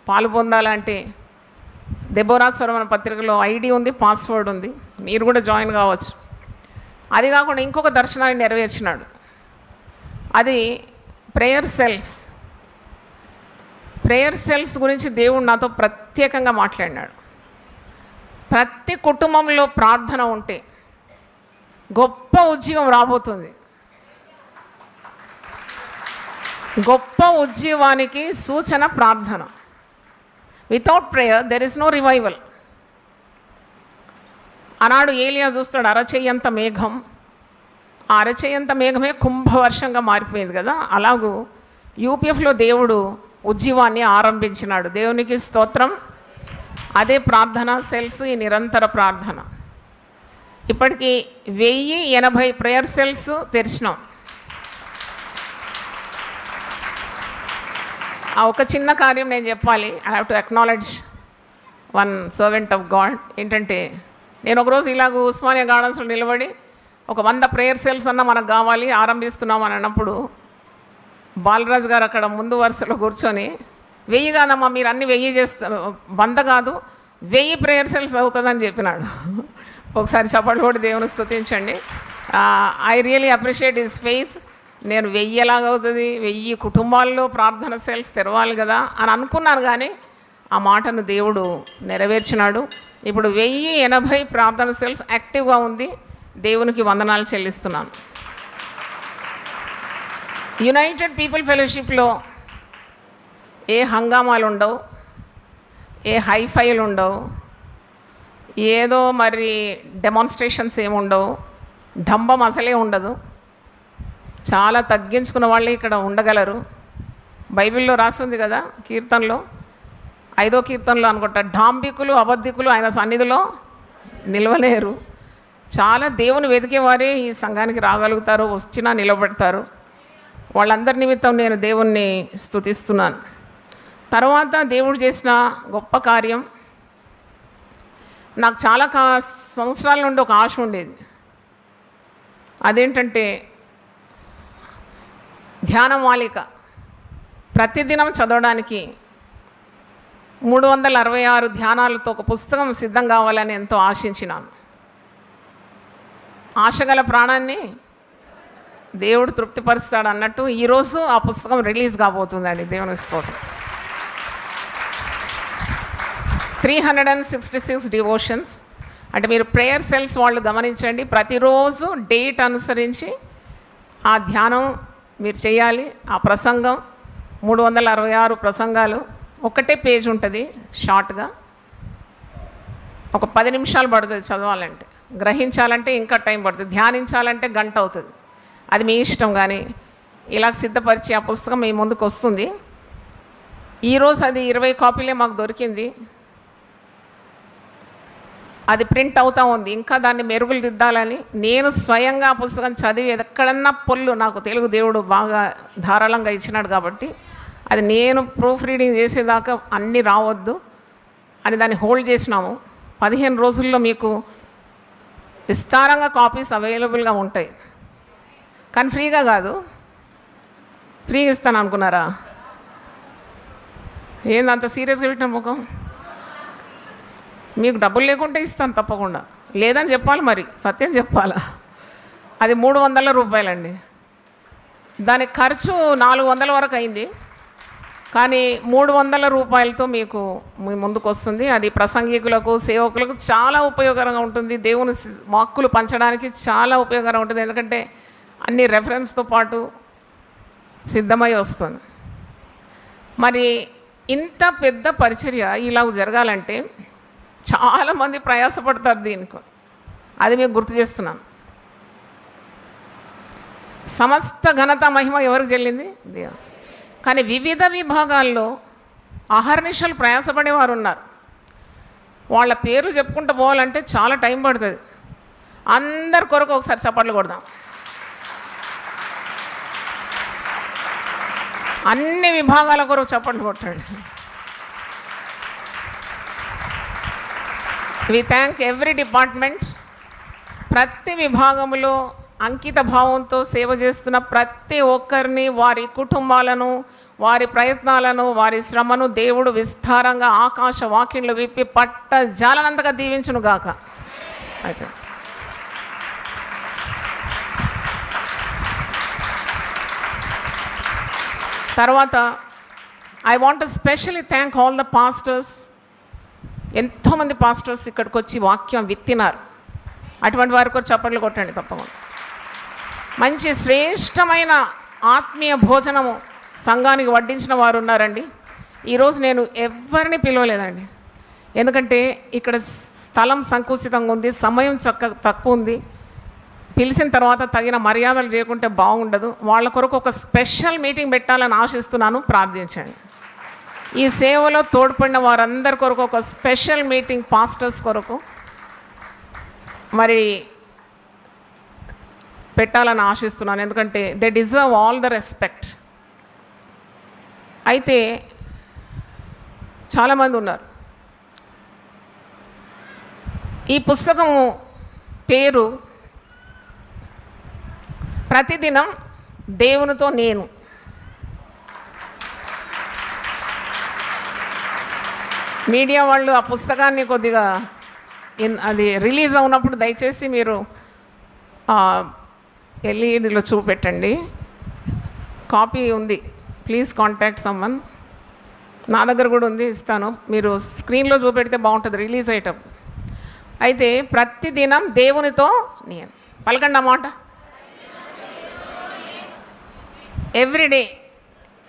పాల్పొందాలంటే దెబోరా స్వరమణ పత్రికలో ఐడి ఉంది, పాస్వర్డ్ ఉంది, మీరు కూడా జాయిన్ కావచ్చు. అది కాకుండా ఇంకొక దర్శనాన్ని నెరవేర్చినాడు. అది ప్రేయర్ సెల్స్ గురించి దేవుడు నాతో ప్రత్యేకంగా మాట్లాడినాడు. ప్రతి కుటుంబంలో ప్రార్థన ఉంటే గొప్ప ఉద్యోగం రాబోతుంది. గొప్ప ఉద్యోగానికి సూచన ప్రార్థన. Without prayer there is no revival. ఆనాడు ఏలియా చూస్తాడు అరచేయంత మేఘం. ఆ అరచేయంత మేఘమే కుంభవర్షంగా మారిపోయింది కదా. అలాగూ యూపీఎఫ్లో దేవుడు ఉద్యమాన్ని ఆరంభించినాడు. దేవునికి స్తోత్రం. అదే ప్రార్థన సెల్స్, ఈ నిరంతర ప్రార్థన. ఇప్పటికీ 1080 ప్రేయర్ సెల్స్ తెరిచినాం. ఆ ఒక చిన్న కార్యం నేను చెప్పాలి. I have to acknowledge one servant of God. ఏంటంటే, నేను ఒకరోజు ఇలాగ ఉస్మానియా గార్డెన్స్లో నిలబడి ఒక 100 ప్రేయర్ సెల్స్ అన్న మనకు కావాలి, ఆరంభిస్తున్నాం అని అన్నప్పుడు బాలరాజు గారు అక్కడ ముందు వరుసలో కూర్చొని 1000 కాదమ్మా, మీరు అన్ని 1000 చేస్తారు, 100 కాదు 1000 ప్రేయర్ సెల్స్ అవుతుందని చెప్పినాడు. ఒకసారి చప్పట్లు కొట్టి దేవుని స్తుతించండి. I really appreciate his faith. నేను 1000 ఎలాగవుతుంది, 1000 కుటుంబాల్లో ప్రార్థన సెల్స్ తెరవాలి కదా అని అనుకున్నాను. కానీ ఆ మాటను దేవుడు నెరవేర్చినాడు. ఇప్పుడు 1080 ప్రార్థన సెల్స్ యాక్టివ్గా ఉంది. దేవునికి వందనాలు చెల్లిస్తున్నాను. యునైటెడ్ పీపుల్ ఫెలోషిప్లో ఏ హంగామాలు ఉండవు, ఏ హైఫైలు ఉండవు, ఏదో మరి డెమాన్స్ట్రేషన్స్ ఏముండవు, డంబం అసలే ఉండదు. చాలా తగ్గించుకున్న వాళ్ళే ఇక్కడ ఉండగలరు. బైబిల్లో రాసింది కదా, కీర్తనలో 5వ కీర్తనలో అనుకుంటా, డాంబికులు అబద్ధికులు ఆయన సన్నిధిలో నిలవలేరు. చాలా దేవుని వెతికేవారే ఈ సంఘానికి రాగలుగుతారు, వచ్చినా నిలబెడతారు. వాళ్ళందరి నిమిత్తం నేను దేవుణ్ణి స్తుతిస్తున్నాను. తర్వాత దేవుడు చేసిన గొప్ప కార్యం, నాకు చాలా సంవత్సరాల నుండి ఒక ఆశ ఉండేది. అదేంటంటే, ధ్యానమాలిక ప్రతిదినం చదవడానికి 366 ధ్యానాలతో ఒక పుస్తకం సిద్ధం కావాలని ఎంతో ఆశించినాను. ఆశగల ప్రాణాన్ని దేవుడు తృప్తిపరుస్తాడు అన్నట్టు ఈరోజు ఆ పుస్తకం రిలీజ్ కాబోతుందండి. దేవుని స్తోత్రం. 366 డివోషన్స్. అంటే మీరు ప్రేయర్ సెల్స్ వాళ్ళు గమనించండి, ప్రతిరోజు డేట్ అనుసరించి ఆ ధ్యానం మీరు చేయాలి. ఆ ప్రసంగం 366 ప్రసంగాలు, ఒకటే పేజ్ ఉంటుంది షార్ట్గా. ఒక 10 నిమిషాలు పడుతుంది చదవాలంటే, గ్రహించాలంటే ఇంకా టైం పడుతుంది, ధ్యానించాలంటే గంట అవుతుంది. అది మీ ఇష్టం. కానీ ఇలా సిద్ధపరిచి ఆ పుస్తకం మీ ముందుకు వస్తుంది. ఈరోజు అది 20 కాపీలే మాకు దొరికింది. అది ప్రింట్ అవుతూ ఉంది. ఇంకా దాన్ని మెరుగులు దిద్దాలని నేను స్వయంగా ఆ పుస్తకం చదివి ఎక్కడన్నా పొల్లు, నాకు తెలుగు దేవుడు బాగా ధారాళంగా ఇచ్చినాడు కాబట్టి అది నేను ప్రూఫ్ రీడింగ్ చేసేదాకా అన్నీ రావద్దు అని దాన్ని హోల్డ్ చేసినాము. 15 రోజుల్లో మీకు విస్తారంగా కాపీస్ అవైలబుల్గా ఉంటాయి. కానీ ఫ్రీగా కాదు. ఫ్రీగా ఇస్తాను అనుకున్నారా? ఏందంత సీరియస్గా పెట్టిన ముఖం? మీకు డబ్బులు లేకుంటే ఇస్తాను తప్పకుండా. లేదని చెప్పాలి, మరి సత్యం చెప్పాలా. అది 300 రూపాయలండి. దాని ఖర్చు 400 వరకు అయింది. కానీ 300 రూపాయలతో మీకు మీ ముందుకు వస్తుంది. అది ప్రసంగికులకు, సేవకులకు చాలా ఉపయోగకరంగా ఉంటుంది. దేవుని వాక్కులు పంచడానికి చాలా ఉపయోగకరంగా ఉంటుంది. ఎందుకంటే అన్ని రెఫరెన్స్తో పాటు సిద్ధమై వస్తుంది. మరి ఇంత పెద్ద పరిచర్య ఇలా జరగాలంటే చాలామంది ప్రయాసపడతారు దీనికి. అది మీకు గుర్తు చేస్తున్నాను. సమస్త ఘనత మహిమ ఎవరికి చెల్లింది? దేవుడు. కానీ వివిధ విభాగాల్లో అహర్నిశలు ప్రయాసపడేవారు ఉన్నారు. వాళ్ళ పేరు చెప్పుకుంటూ పోవాలంటే చాలా టైం పడుతుంది. అందరి కొరకు ఒకసారి చప్పట్లు కొడదాం. అన్ని విభాగాల కొరకు చప్పట్లు కొట్టండి. We thank every department. ప్రతి విభాగంలో అంకిత భావంతో సేవ చేస్తున్న ప్రతి ఒక్కరిని, వారి కుటుంబాలను, వారి ప్రయత్నాలను, వారి శ్రమను దేవుడు విస్తారంగా ఆకాశ వాకిండ్లు విప్పి పట్ట జాలనంతగా దీవించును గాక. అయితే తర్వాత I want to specially thank all the pastors. ఎంతోమంది పాస్టర్స్ ఇక్కడికి వచ్చి వాక్యం విత్తినారు. అటువంటి వారి కొరకు చప్పట్లు కొట్టండి తప్పకుండా. మంచి శ్రేష్టమైన ఆత్మీయ భోజనము సంఘానికి వడ్డించిన వారు ఉన్నారండి. ఈరోజు నేను ఎవరిని పిలవలేదండి, ఎందుకంటే ఇక్కడ స్థలం సంకుచితంగా ఉంది, సమయం తక్కువ ఉంది. పిలిచిన తర్వాత తగిన మర్యాదలు చేయకుంటే బాగుండదు. వాళ్ళ కొరకు ఒక స్పెషల్ మీటింగ్ పెట్టాలని ఆశిస్తున్నాను. ప్రార్థించండి. ఈ సేవలో తోడ్పడిన వారందరి కొరకు ఒక స్పెషల్ మీటింగ్ పాస్టర్స్ కొరకు మరి పెట్టాలని ఆశిస్తున్నాను. ఎందుకంటే they deserve all the respect. అయితే చాలామంది ఉన్నారు. ఈ పుస్తకము పేరు ప్రతిదినం దేవునితో నేను. మీడియా వాళ్ళు ఆ పుస్తకాన్ని కొద్దిగా అది రిలీజ్ అవునప్పుడు దయచేసి మీరు ఎల్ఈడిలో చూపెట్టండి. కాపీ ఉంది, ప్లీజ్ కాంటాక్ట్ సమ్మన్. నా దగ్గర కూడా ఉంది, ఇస్తాను. మీరు స్క్రీన్లో చూపెడితే బాగుంటుంది రిలీజ్ అయ్యేటప్పుడు. అయితే ప్రతిదినం దేవునితో నేను. పలకండి అన్నమాట. Everyday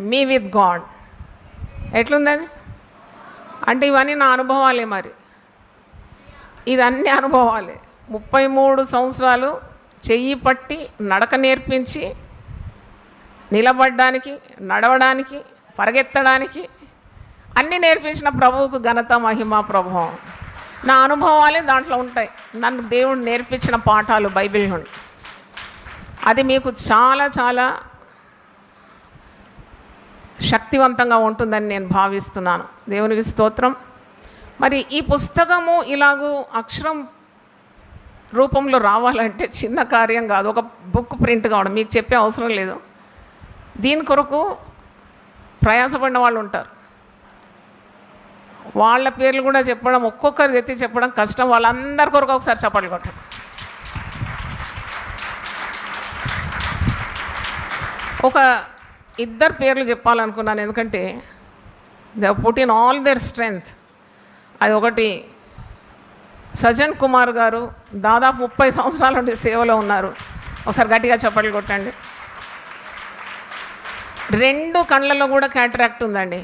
me with God. ఎట్లుంది అది? అంటే ఇవన్నీ నా అనుభవాలే. మరి ఇదన్నీ అనుభవాలే. 33 సంవత్సరాలు చెయ్యి పట్టి నడక నేర్పించి, నిలబడడానికి, నడవడానికి, పరిగెత్తడానికి అన్నీ నేర్పించిన ప్రభువుకు ఘనత మహిమ ప్రభావం. నా అనుభవాలే దాంట్లో ఉంటాయి. నన్ను దేవుడు నేర్పించిన పాఠాలు బైబిల్ నుండి. అది మీకు చాలా చాలా శక్తివంతంగా ఉంటుందని నేను భావిస్తున్నాను. దేవునికి స్తోత్రం. మరి ఈ పుస్తకము ఇలాగూ అక్షరం రూపంలో రావాలంటే చిన్న కార్యం కాదు. ఒక బుక్ ప్రింట్ కావడం మీకు చెప్పే అవసరం లేదు. దీని కొరకు ప్రయాసపడిన వాళ్ళు ఉంటారు. వాళ్ళ పేర్లు కూడా చెప్పడం, ఒక్కొక్కరు ఎత్తి చెప్పడం కష్టం. వాళ్ళందరి కొరకు ఒకసారి చప్పట్లు కొట్టండి. ఒక ఇద్దరు పేర్లు చెప్పాలనుకున్నాను, ఎందుకంటే they put in all there strength. అది ఒకటి సజన్ కుమార్ గారు, దాదాపు 30 సంవత్సరాల నుండి సేవలో ఉన్నారు. ఒకసారి గట్టిగా చప్పట్లు కొట్టండి. 2 కళ్ళల్లో కూడా క్యాటరాక్ట్ ఉందండి.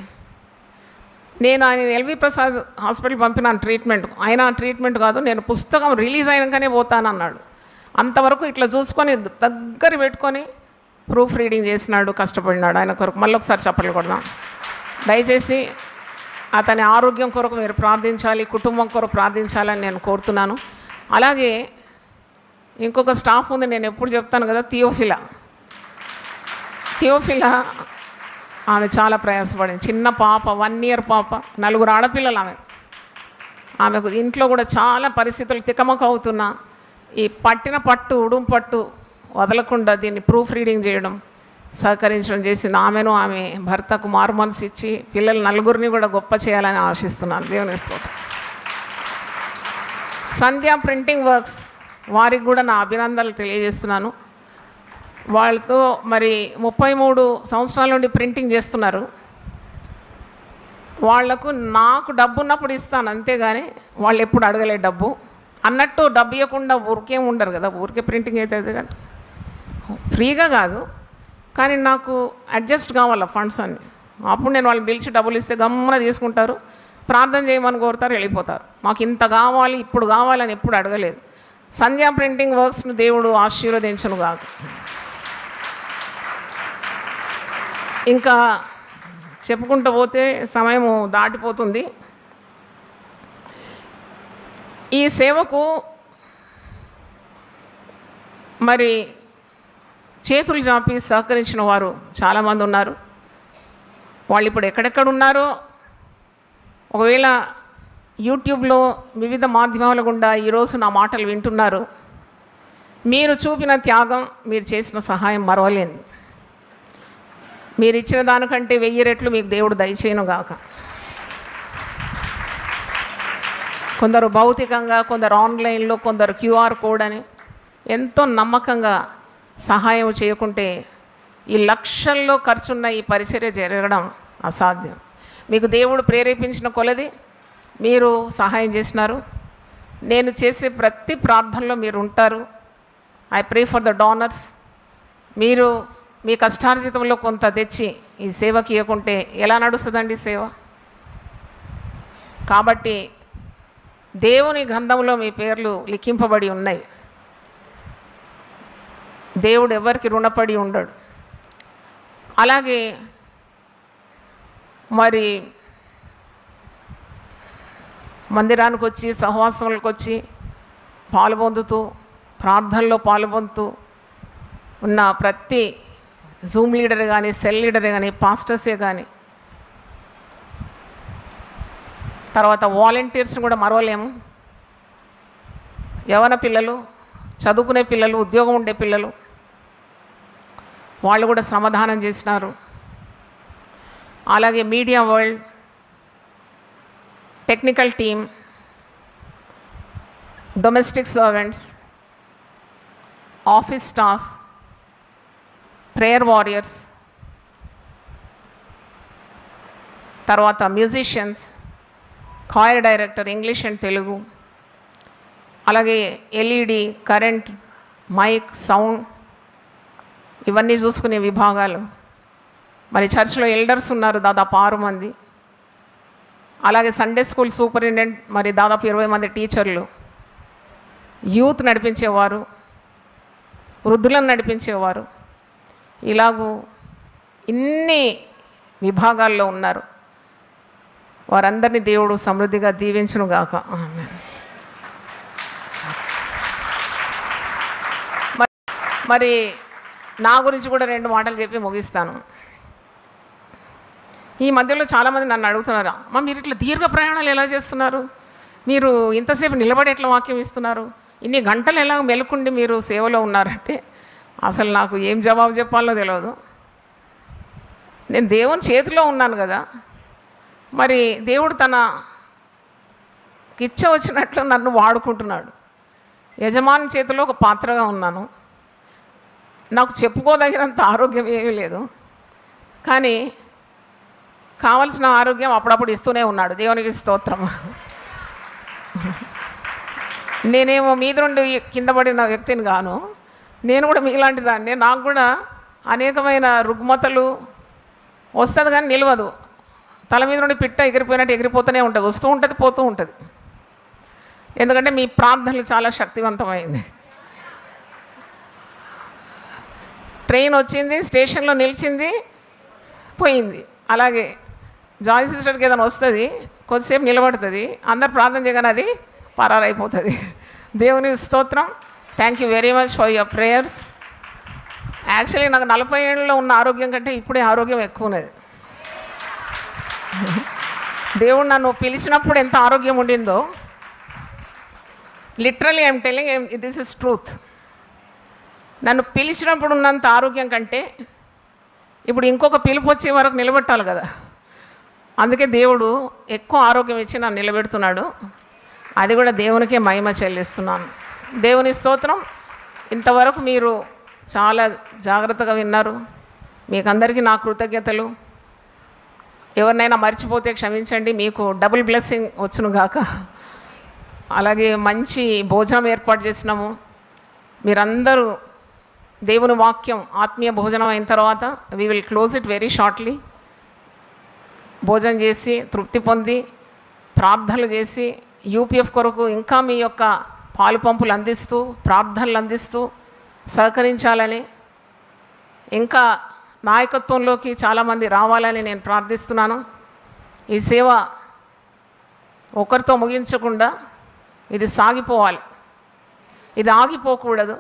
నేను ఆయన ఎల్వి ప్రసాద్ హాస్పిటల్ పంపినాను ట్రీట్మెంట్. ఆయన ట్రీట్మెంట్ కాదు, నేను పుస్తకం రిలీజ్ అయినాకనే పోతానన్నాడు. అంతవరకు ఇట్లా చూసుకొని దగ్గర పెట్టుకొని ప్రూఫ్ రీడింగ్ చేసినాడు, కష్టపడినాడు ఆయన కొరకు. మళ్ళీ ఒకసారి చప్పట్లు కొడదాం. దయచేసి అతని ఆరోగ్యం కొరకు మీరు ప్రార్థించాలి, కుటుంబం కొరకు ప్రార్థించాలని నేను కోరుతున్నాను. అలాగే ఇంకొక స్టాఫ్ ఉంది, నేను ఎప్పుడు చెప్తాను కదా, థియోఫిలా. ఆమె చాలా ప్రయాసపడింది. చిన్న పాప, 1 year పాప, 4 ఆడపిల్లలు ఆమెకు. ఇంట్లో కూడా చాలా పరిస్థితులు తికమక అవుతున్నా ఈ పట్టిన పట్టు, ఉడుం పట్టు వదలకుండా దీన్ని ప్రూఫ్ రీడింగ్ చేయడం, సహకరించడం చేసింది. ఆమెను ఆమె భర్తకు మారు మనసు ఇచ్చి పిల్లలు 4 కూడా గొప్ప చేయాలని ఆశిస్తున్నాను. దేవుని స్తోత్రం. సంధ్య ప్రింటింగ్ వర్క్స్ వారికి కూడా నా అభినందనలు తెలియజేస్తున్నాను. వాళ్ళతో మరి 33 సంవత్సరాల నుండి ప్రింటింగ్ చేస్తున్నారు. వాళ్లకు నాకు డబ్బు ఉన్నప్పుడు ఇస్తాను, అంతేగాని వాళ్ళు ఎప్పుడు అడగలే డబ్బు అన్నట్టు. డబ్బు ఇవ్వకుండా ఊరికే ఉండరు కదా, ఊరికే ప్రింటింగ్ అవుతుంది కదా, ఫ్రీగా కాదు. కానీ నాకు అడ్జస్ట్ కావాలా ఫండ్స్ అన్ని. అప్పుడు నేను వాళ్ళని పిలిచి డబ్బులు ఇస్తే గమ్మున తీసుకుంటారు, ప్రార్థన చేయమని కోరుతారు, వెళ్ళిపోతారు. మాకు ఇంత కావాలి, ఇప్పుడు కావాలని ఎప్పుడు అడగలేదు. సంధ్యా ప్రింటింగ్ వర్క్స్ను దేవుడు ఆశీర్వదించును గాక. ఇంకా చెప్పుకుంటూ పోతే సమయము దాటిపోతుంది. ఈ సేవకు మరి చేతులు చాపి సహకరించిన వారు చాలామంది ఉన్నారు. వాళ్ళు ఇప్పుడు ఎక్కడెక్కడ ఉన్నారో, ఒకవేళ యూట్యూబ్లో వివిధ మాధ్యమాల గుండా ఈరోజు నా మాటలు వింటున్నారు. మీరు చూపిన త్యాగం, మీరు చేసిన సహాయం మరవలేను. మీరు ఇచ్చిన దానికంటే 1000 రెట్లు మీకు దేవుడు దయచేయను గాక. కొందరు భౌతికంగా, కొందరు ఆన్లైన్లో, కొందరు QR కోడ్ అని ఎంతో నమ్మకంగా సహాయం చేయకుంటే ఈ లక్షల్లో ఖర్చున్న ఈ పరిచర్య జరగడం అసాధ్యం. మీకు దేవుడు ప్రేరేపించిన కొలది మీరు సహాయం చేసినారు. నేను చేసే ప్రతి ప్రార్థనలో మీరు ఉంటారు. I pray for the donors. మీరు మీ కష్టార్జితంలో కొంత తెచ్చి ఈ సేవకి ఇవ్వకుంటే ఎలా నడుస్తుందండి సేవ? కాబట్టి దేవుని గ్రంథంలో మీ పేర్లు లిఖింపబడి ఉన్నాయి. దేవుడు ఎవరికి రుణపడి ఉండడు. అలాగే మరి మందిరానికి వచ్చి, సహవాసములకు వచ్చి పాలుపొందుతూ, ప్రార్థనలో పాలుపొందుతూ ఉన్న ప్రతి జూమ్ లీడర్ కానీ, సెల్ లీడర్ కానీ, పాస్టర్సే కానీ, తర్వాత వాలంటీర్స్ని కూడా మరవలేము. యవన పిల్లలు, చదువుకునే పిల్లలు, ఉద్యోగం ఉండే పిల్లలు, వాళ్ళు కూడా శ్రమదానం చేసినారు. అలాగే media world, technical team, domestic servants, office staff, prayer warriors, తర్వాత musicians, choir director English and Telugu, అలాగే LED, కరెంట్, మైక్, సౌండ్, ఇవన్నీ చూసుకునే విభాగాలు. మరి చర్చ్లో ఎల్డర్స్ ఉన్నారు దాదాపు 6 మంది. అలాగే సండే స్కూల్ సూపరింటెండెంట్, మరి దాదాపు 20 మంది టీచర్లు, యూత్ నడిపించేవారు, వృద్ధులను నడిపించేవారు, ఇలాగూ ఇన్ని విభాగాల్లో ఉన్నారు. వారందరినీ దేవుడు సమృద్ధిగా దీవించును గాక. ఆమేన్. మరి నా గురించి కూడా 2 మాటలు చెప్పి ముగిస్తాను. ఈ మధ్యలో చాలామంది నన్ను అడుగుతున్నారు, అమ్మ మీరు ఇట్లా దీర్ఘ ప్రయాణాలు ఎలా చేస్తున్నారు, మీరు ఇంతసేపు నిలబడి ఎట్లా వాక్యం ఇస్తున్నారు, ఇన్ని గంటలు ఎలా మెలుకుండి మీరు సేవలో ఉన్నారంటే అసలు నాకు ఏం జవాబు చెప్పాలో తెలియదు. నేను దేవుని చేతిలో ఉన్నాను కదా, మరి దేవుడు తన ఇచ్చ వచ్చినట్లు నన్ను వాడుకుంటున్నాడు. యజమాని చేతిలో ఒక పాత్రగా ఉన్నాను. నాకు చెప్పుకోదగినంత ఆరోగ్యం ఏమీ లేదు, కానీ కావలసిన ఆరోగ్యం అప్పుడప్పుడు ఇస్తూనే ఉన్నాడు. దేవునికి స్తోత్రం. నేనేమో మీద నుండి కింద పడిన వ్యక్తిని గాను, నేను కూడా మీలాంటి దాన్ని. నాకు కూడా అనేకమైన రుగ్మతలు వస్తుంది కానీ నిలవదు. తల మీద నుండి పిట్ట ఎగిరిపోయినట్టు ఎగిరిపోతూనే ఉంటుంది, వస్తూ ఉంటుంది, పోతూ ఉంటుంది. ఎందుకంటే మీ ప్రార్థనలు చాలా శక్తివంతమైంది. ట్రైన్ వచ్చింది, స్టేషన్లో నిలిచింది, పోయింది. అలాగే జాయ్ సిస్టర్కి ఏదైనా వస్తుంది, కొద్దిసేపు నిలబడుతుంది, అందరు ప్రార్థన చేయగానే అది పరారైపోతుంది. దేవుని స్తోత్రం. Thank you very much for your prayers. Actually నాకు 40 ఏళ్ళలో ఉన్న ఆరోగ్యం కంటే ఇప్పుడే ఆరోగ్యం ఎక్కువ ఉన్నది. దేవుడు నన్ను పిలిచినప్పుడు ఎంత ఆరోగ్యం ఉండిందో, literally I'm telling, this is truth. నన్ను పిలిచినప్పుడు ఉన్నంత ఆరోగ్యం కంటే ఇప్పుడు ఇంకొక పిలుపు వచ్చే వరకు నిలబెట్టాలి కదా. అందుకే దేవుడు ఎక్కువ ఆరోగ్యం ఇచ్చి నన్ను నిలబెడుతున్నాడు. అది కూడా దేవునికే మహిమ చెల్లిస్తున్నాను. దేవుని స్తోత్రం. ఇంతవరకు మీరు చాలా జాగ్రత్తగా విన్నారు. మీకందరికీ నా కృతజ్ఞతలు. ఎవరినైనా మర్చిపోతే క్షమించండి. మీకు డబుల్ బ్లెస్సింగ్ వచ్చును గాక. అలాగే మంచి భోజనం ఏర్పాటు చేసినాము. మీరందరూ దేవుని వాక్యం ఆత్మీయ భోజనం అయిన తర్వాత we will close it very shortly. భోజనం చేసి తృప్తి పొంది ప్రార్థనలు చేసి యూపీఎఫ్ కొరకు ఇంకా మీ యొక్క పాలు పంపులు అందిస్తూ ప్రార్థనలు అందిస్తూ సహకరించాలని, ఇంకా నాయకత్వంలోకి చాలామంది రావాలని నేను ప్రార్థిస్తున్నాను. ఈ సేవ ఒకరితో ముగించకుండా ఇది సాగిపోవాలి, ఇది ఆగిపోకూడదు.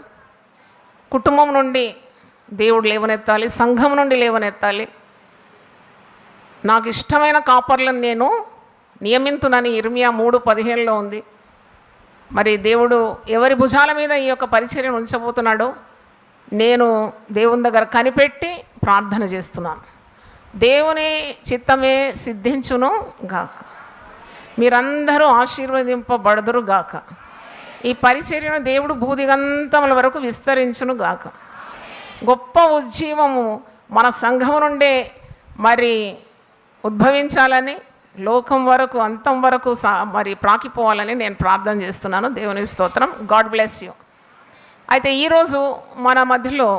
కుటుంబం నుండి దేవుడు లేవనెత్తాలి, సంఘం నుండి లేవనెత్తాలి. నాకు ఇష్టమైన కాపర్లను నేను నియమింతునని ఇర్మియా 3:15లో ఉంది. మరి దేవుడు ఎవరి భుజాల మీద ఈ యొక్క పరిచర్యను ఉంచబోతున్నాడో నేను దేవుని దగ్గర కనిపెట్టి ప్రార్థన చేస్తున్నాను. దేవుని చిత్తమే సిద్ధించును గాక. మీరందరూ ఆశీర్వదింపబడదురు గాక. ఈ పరిచర్యను దేవుడు భూదిగంతముల వరకు విస్తరించును గాక. గొప్ప ఉజ్జీవము మన సంఘం నుండే మరి ఉద్భవించాలని, లోకం వరకు అంతం వరకు మరి ప్రాకిపోవాలని నేను ప్రార్థన చేస్తున్నాను. దేవుని స్తోత్రం. God bless you. అయితే ఈరోజు మన మధ్యలో